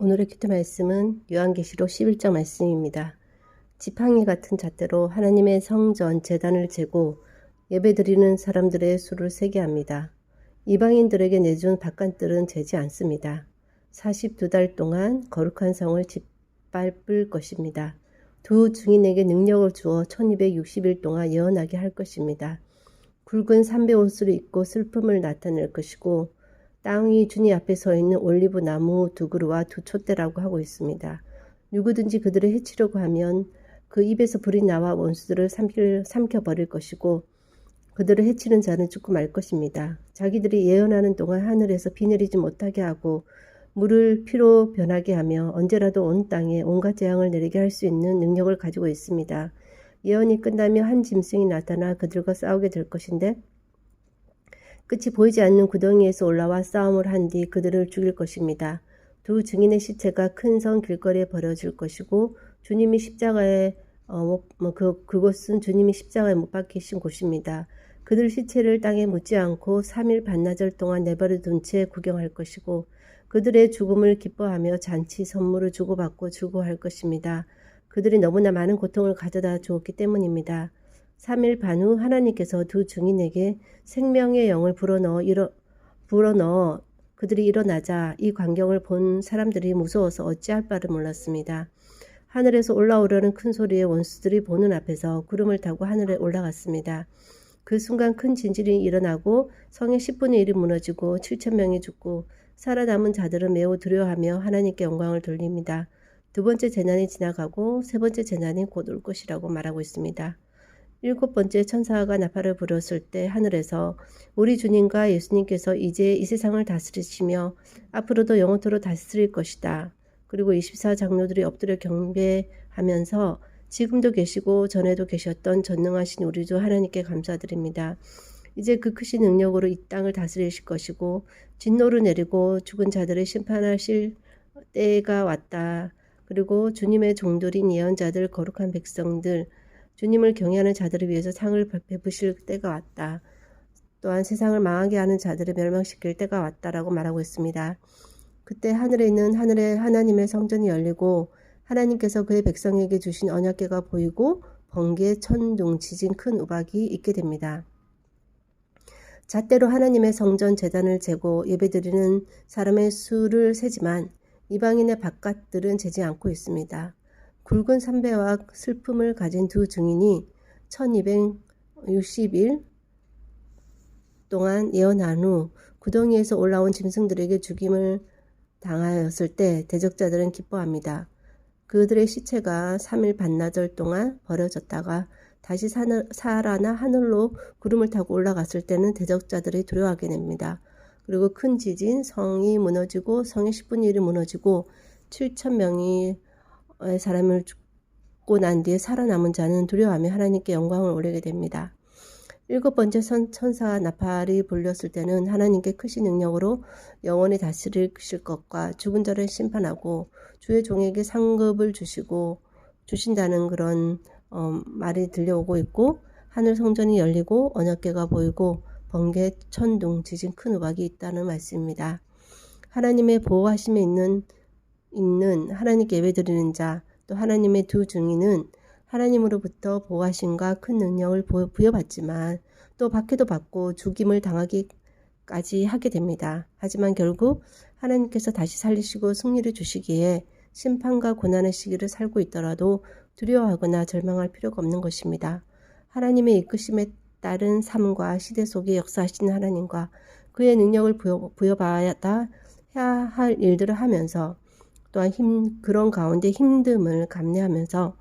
오늘의 큐티 말씀은 요한계시록 11장 말씀입니다. 지팡이 같은 잣대로 하나님의 성전 제단을 재고 예배드리는 사람들의 수를 세게 합니다. 이방인들에게 내준 바깥들은 재지 않습니다. 42달 동안 거룩한 성을 짓밟을 것입니다. 두 증인에게 능력을 주어 1260일 동안 예언하게 할 것입니다. 굵은 삼배 옷을 입고 슬픔을 나타낼 것이고 땅 위 주님 앞에 서 있는 올리브 나무 두 그루와 두 촛대라고 하고 있습니다. 누구든지 그들을 해치려고 하면 그 입에서 불이 나와 원수들을 삼켜버릴 것이고 그들을 해치는 자는 죽고 말 것입니다. 자기들이 예언하는 동안 하늘에서 비 내리지 못하게 하고 물을 피로 변하게 하며 언제라도 온 땅에 온갖 재앙을 내리게 할 수 있는 능력을 가지고 있습니다. 예언이 끝나며 한 짐승이 나타나 그들과 싸우게 될 것인데 끝이 보이지 않는 구덩이에서 올라와 싸움을 한 뒤 그들을 죽일 것입니다. 두 증인의 시체가 큰 성 길거리에 버려질 것이고 주님이 십자가에 그곳은 주님이 십자가에 못 박히신 곳입니다. 그들 시체를 땅에 묻지 않고 3일 반나절 동안 내버려 둔 채 구경할 것이고 그들의 죽음을 기뻐하며 잔치 선물을 주고받고 즐거워할 것입니다. 그들이 너무나 많은 고통을 가져다 주었기 때문입니다. 3일 반 후 하나님께서 두 증인에게 생명의 영을 불어넣어 그들이 일어나자 이 광경을 본 사람들이 무서워서 어찌할 바를 몰랐습니다. 하늘에서 올라오려는 큰 소리에 원수들이 보는 앞에서 구름을 타고 하늘에 올라갔습니다. 그 순간 큰 진실이 일어나고 성의 10분의 1이 무너지고 7,000명이 죽고 살아남은 자들은 매우 두려워하며 하나님께 영광을 돌립니다. 두 번째 재난이 지나가고 세 번째 재난이 곧 올 것이라고 말하고 있습니다. 7번째 천사가 나팔을 불었을 때 하늘에서 우리 주님과 예수님께서 이제 이 세상을 다스리시며 앞으로도 영원토록 다스릴 것이다. 그리고 24장로들이 엎드려 경배하면서 지금도 계시고 전에도 계셨던 전능하신 우리 주 하나님께 감사드립니다. 이제 그 크신 능력으로 이 땅을 다스리실 것이고 진노를 내리고 죽은 자들을 심판하실 때가 왔다. 그리고 주님의 종들인 예언자들, 거룩한 백성들, 주님을 경외하는 자들을 위해서 상을 베푸실 때가 왔다. 또한 세상을 망하게 하는 자들을 멸망시킬 때가 왔다라고 말하고 있습니다. 그때 하늘에 있는 하나님의 성전이 열리고 하나님께서 그의 백성에게 주신 언약궤가 보이고 번개, 천둥, 지진, 큰 우박이 있게 됩니다. 잣대로 하나님의 성전 제단을 재고 예배드리는 사람의 수를 세지만 이방인의 바깥들은 재지 않고 있습니다. 굵은 삼배와 슬픔을 가진 두 증인이 1260일 동안 예언한 후 구덩이에서 올라온 짐승들에게 죽임을 당하였을 때 대적자들은 기뻐합니다. 그들의 시체가 3일 반나절 동안 버려졌다가 다시 살아나 하늘로 구름을 타고 올라갔을 때는 대적자들이 두려워하게 됩니다. 그리고 큰 지진, 성이 무너지고 성의 10분의 1이 무너지고 7,000명이 사람을 죽고 난 뒤에 살아남은 자는 두려워하며 하나님께 영광을 올리게 됩니다. 7번째 천사 나팔이 불렸을 때는 하나님께 크신 능력으로 영원히 다스리실 것과 죽은 자를 심판하고 주의 종에게 상급을 주신다는 그런 말이 들려오고 있고 하늘 성전이 열리고 언약궤가 보이고 번개, 천둥, 지진, 큰 우박이 있다는 말씀입니다. 하나님의 보호하심에 있는 하나님께 예배드리는 자, 또 하나님의 두 증인은 하나님으로부터 보호하심과 큰 능력을 부여받지만 또 박해도 받고 죽임을 당하기까지 하게 됩니다. 하지만 결국 하나님께서 다시 살리시고 승리를 주시기에 심판과 고난의 시기를 살고 있더라도 두려워하거나 절망할 필요가 없는 것입니다. 하나님의 이끄심에 따른 삶과 시대 속에 역사하시는 하나님과 그의 능력을 부여받아 해야 할 일들을 하면서 또한 그런 가운데 힘듦을 감내하면서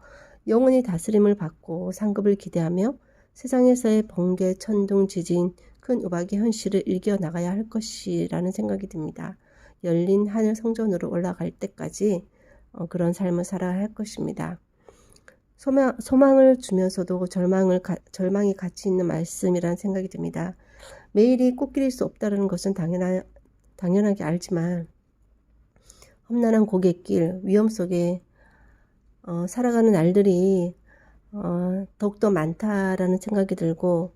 영원히 다스림을 받고 상급을 기대하며 세상에서의 번개, 천둥, 지진, 큰 우박의 현실을 이겨나가야 할 것이라는 생각이 듭니다. 열린 하늘 성전으로 올라갈 때까지 그런 삶을 살아야 할 것입니다. 소망을 주면서도 절망이 같이 있는 말씀이라는 생각이 듭니다. 매일이 꽃길일 수 없다는 것은 당연하게 알지만 험난한 고갯길, 위험 속에 살아가는 날들이 더욱더 많다라는 생각이 들고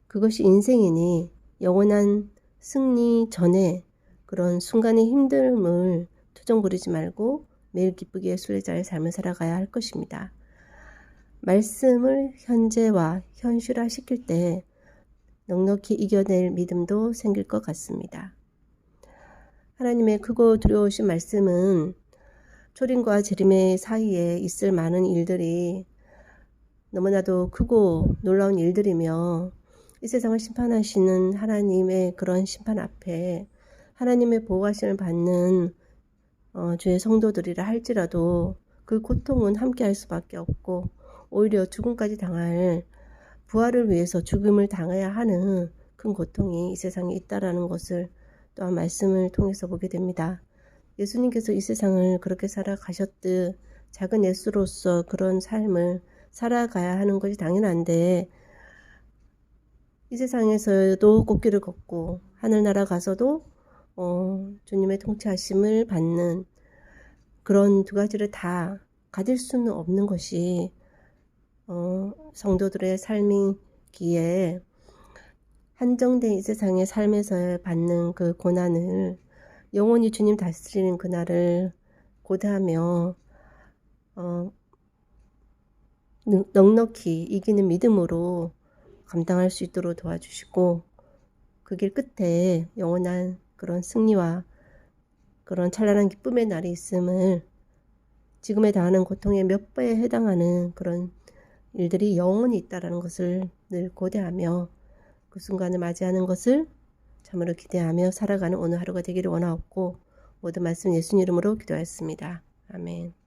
그것이 인생이니 영원한 승리 전에 그런 순간의 힘듦을 투정 부리지 말고 매일 기쁘게 순례자의 삶을 살아가야 할 것입니다. 말씀을 현재와 현실화 시킬 때 넉넉히 이겨낼 믿음도 생길 것 같습니다. 하나님의 크고 두려우신 말씀은 초림과 재림의 사이에 있을 많은 일들이 너무나도 크고 놀라운 일들이며 이 세상을 심판하시는 하나님의 그런 심판 앞에 하나님의 보호하심을 받는 주의 성도들이라 할지라도 그 고통은 함께할 수밖에 없고 오히려 죽음까지 당할 부활을 위해서 죽음을 당해야 하는 큰 고통이 이 세상에 있다라는 것을 또한 말씀을 통해서 보게 됩니다. 예수님께서 이 세상을 그렇게 살아가셨듯 작은 예수로서 그런 삶을 살아가야 하는 것이 당연한데 이 세상에서도 꽃길을 걷고 하늘나라 가서도 주님의 통치하심을 받는 그런 두 가지를 다 가질 수는 없는 것이 성도들의 삶이기에 한정된 이 세상의 삶에서 받는 그 고난을 영원히 주님 다스리는 그날을 고대하며 넉넉히 이기는 믿음으로 감당할 수 있도록 도와주시고 그 길 끝에 영원한 그런 승리와 그런 찬란한 기쁨의 날이 있음을 지금에 당하는 고통의 몇 배에 해당하는 그런 일들이 영원히 있다라는 것을 늘 고대하며 그 순간을 맞이하는 것을 참으로 기대하며 살아가는 오늘 하루가 되기를 원하옵고 모든 말씀 예수님 이름으로 기도하였습니다. 아멘.